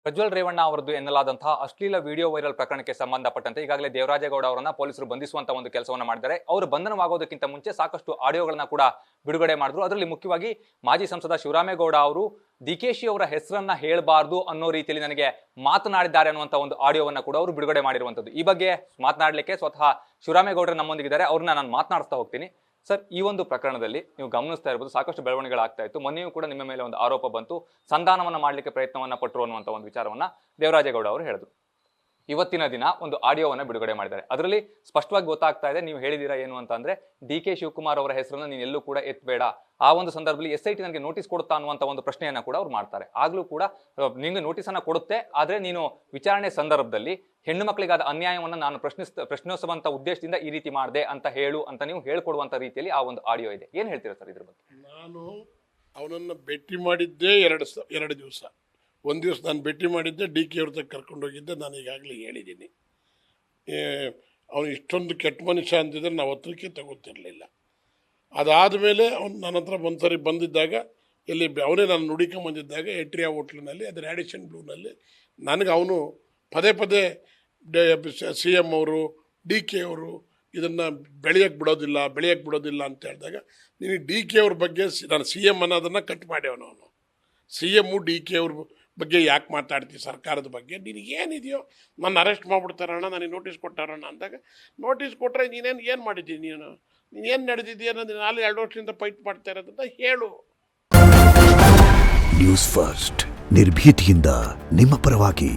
ಪ್ರಜ್ವಲ್ ರೇವಣ್ಣ ಅವರದ್ದು ಎನ್ನಲಾದಂತಹ ಅಶ್ಲೀಲ video viral ಪ್ರಕರಣಕ್ಕೆ ಸಂಬಂಧಪಟ್ಟಂತೆ ಈಗಾಗಲೇ ದೇವರಾಜೇಗೌಡ ಅವರನ್ನ ಪೊಲೀಸರು ಬಂಧಿಸುವಂತ ಒಂದು ಕೆಲಸವನ್ನ ಮಾಡಿದ್ದಾರೆ. ಅವರು ಬಂಧನವಾಗೋದಕ್ಕಿಂತ ಮುಂಚೆ ಸಾಕಷ್ಟು ಆಡಿಯೋಗಳನ್ನ ಕೂಡ ಬಿಡುಗಡೆ ಮಾಡಿದ್ರು. ಅದರಲ್ಲಿ ಮುಖ್ಯವಾಗಿ ಮಾಜಿ ಸಂಸದ ಶಿವರಾಮೇಗೌಡ ಅವರು ಡಿಕೆಶಿ ಅವರ ಹೆಸರನ್ನ ಹೇಳಬಾರ್ದು ಅನ್ನೋ ರೀತಿಯಲ್ಲಿ ನನಗೆ ಮಾತನಾಡಿದ್ದಾರೆ ಅನ್ನುವಂತ ಒಂದು ಆಡಿಯೋವನ್ನ ಕೂಡ ಅವರು ಬಿಡುಗಡೆ ಮಾಡಿರುವಂತದ್ದು. ಈ ಬಗ್ಗೆ ಮಾತನಾಡಲಿಕ್ಕೆ ಸ್ವತಃ ಶಿವರಾಮೇಗೌಡರು ನಮ್ಮೊಂದಿಗಿದ್ದಾರೆ. ಅವ್ರನ್ನ ನಾನು ಮಾತನಾಡಿಸ್ತಾ ಹೋಗ್ತೀನಿ. ಸರ್, ಈ ಒಂದು ಪ್ರಕರಣದಲ್ಲಿ ನೀವು ಗಮನಿಸ್ತಾ ಇರಬಹುದು, ಸಾಕಷ್ಟು ಬೆಳವಣಿಗೆಗಳಾಗ್ತಾ ಇತ್ತು. ಮೊನ್ನೆಯೂ ಕೂಡ ನಿಮ್ಮ ಮೇಲೆ ಒಂದು ಆರೋಪ ಬಂತು, ಸಂಧಾನವನ್ನ ಮಾಡಲಿಕ್ಕೆ ಪ್ರಯತ್ನವನ್ನ ಪಟ್ಟರು ಅನ್ನುವಂಥ ಒಂದು ವಿಚಾರವನ್ನ ದೇವರಾಜೇಗೌಡ ಅವರು ಹೇಳಿದ್ರು. ಇವತ್ತಿನ ದಿನ ಒಂದು ಆಡಿಯೋವನ್ನ ಬಿಡುಗಡೆ ಮಾಡಿದ್ದಾರೆ. ಅದರಲ್ಲಿ ಸ್ಪಷ್ಟವಾಗಿ ಗೊತ್ತಾಗ್ತಾ ಇದೆ, ನೀವು ಹೇಳಿದೀರಾ ಏನು ಅಂತ ಅಂದ್ರೆ, ಡಿ.ಕೆ. ಶಿವಕುಮಾರ್ ಅವರ ಹೆಸರನ್ನ ನೀನು ಎಲ್ಲೂ ಕೂಡ ಎತ್ತಬೇಡ, ಆ ಒಂದು ಸಂದರ್ಭದಲ್ಲಿ SIT ನನಗೆ ನೋಟಿಸ್ ಕೊಡುತ್ತಾ ಅನ್ನುವಂಥ ಒಂದು ಪ್ರಶ್ನೆಯನ್ನ ಕೂಡ ಅವ್ರು ಮಾಡ್ತಾರೆ. ಆಗ್ಲೂ ಕೂಡ ನಿಮಗೆ ನೋಟಿಸ್ ಅನ್ನ ಕೊಡುತ್ತೆ, ಆದ್ರೆ ನೀನು ವಿಚಾರಣೆ ಸಂದರ್ಭದಲ್ಲಿ ಹೆಣ್ಣು ಮಕ್ಕಳಿಗಾದ ಅನ್ಯಾಯವನ್ನ ನಾನು ಪ್ರಶ್ನಿಸುವಂತ ಉದ್ದೇಶದಿಂದ ಈ ರೀತಿ ಮಾಡಿದೆ ಅಂತ ಹೇಳು ಅಂತ ನೀವು ಹೇಳ್ಕೊಡುವಂತ ರೀತಿಯಲ್ಲಿ ಆ ಒಂದು ಆಡಿಯೋ ಇದೆ. ಏನ್ ಹೇಳ್ತೀರಾ ಸರ್ ಇದ್ರ ಬಗ್ಗೆ? ನಾನು ಅವನನ್ನು ಭೇಟಿ ಮಾಡಿದ್ದೇ ಎರಡು ದಿವಸ. ಒಂದು ದಿವಸ ನಾನು ಭೇಟಿ ಮಾಡಿದ್ದೆ, DK ಅವ್ರ ತಕ್ಕ ಕರ್ಕೊಂಡೋಗಿದ್ದೆ. ನಾನು ಈಗಾಗಲೇ ಹೇಳಿದ್ದೀನಿ, ಅವನು ಇಷ್ಟೊಂದು ಕೆಟ್ಟ ಮನುಷ್ಯ ಅಂತಿದ್ರೆ ನಾವು ಹತ್ರಕ್ಕೆ ತಗೋತಿರ್ಲಿಲ್ಲ. ಅದಾದಮೇಲೆ ಅವ್ನು ನನ್ನ ಹತ್ರ ಒಂದ್ಸರಿ ಬಂದಿದ್ದಾಗ, ಎಲ್ಲಿ ಅವನೇ ನಾನು ನುಡಿಕೊಂಬಂದಿದ್ದಾಗ ಏಟ್ರಿಯಾ ಹೋಟ್ಲಿನಲ್ಲಿ, ಅದು ರ್ಯಾಡಿಷನ್ ಬ್ಲೂನಲ್ಲಿ ನನಗೆ ಅವನು ಪದೇ ಪದೇ CM ಅವರು DK ಅವರು ಇದನ್ನು ಬೆಳೆಯೋಕ್ಕೆ ಬಿಡೋದಿಲ್ಲ ಅಂತ ಹೇಳಿದಾಗ, ನೀನು DK ಅವ್ರ ಬಗ್ಗೆ ನಾನು CM ಅನ್ನೋದನ್ನು ಕಟ್ ಮಾಡ್ಯವನು. ಅವನು CM DK ಅವ್ರ ಬಗ್ಗೆ ಯಾಕೆ ಮಾತಾಡ್ತೀವಿ, ಸರ್ಕಾರದ ಬಗ್ಗೆ ನಿನಗೇನಿದೆಯೋ, ನನ್ನ ಅರೆಸ್ಟ್ ಮಾಡಿಬಿಡ್ತಾರಣ್ಣ, ನನಗೆ ನೋಟಿಸ್ ಕೊಟ್ಟಾರಣ್ಣ ಅಂದಾಗ, ನೋಟಿಸ್ ಕೊಟ್ಟರೆ ಏನು ಮಾಡಿದ್ದೀನಿ, ನೀನೇನು ನಡೆದಿದ್ದೀಯ ಅನ್ನೋದು 2 ವರ್ಷದಿಂದ ಫೈಟ್ ಮಾಡ್ತಾ ಇರೋದನ್ನ ಹೇಳು. ನ್ಯೂಸ್ ಫಸ್ಟ್, ನಿರ್ಭೀತಿಯಿಂದ ನಿಮ್ಮ ಪರವಾಗಿ.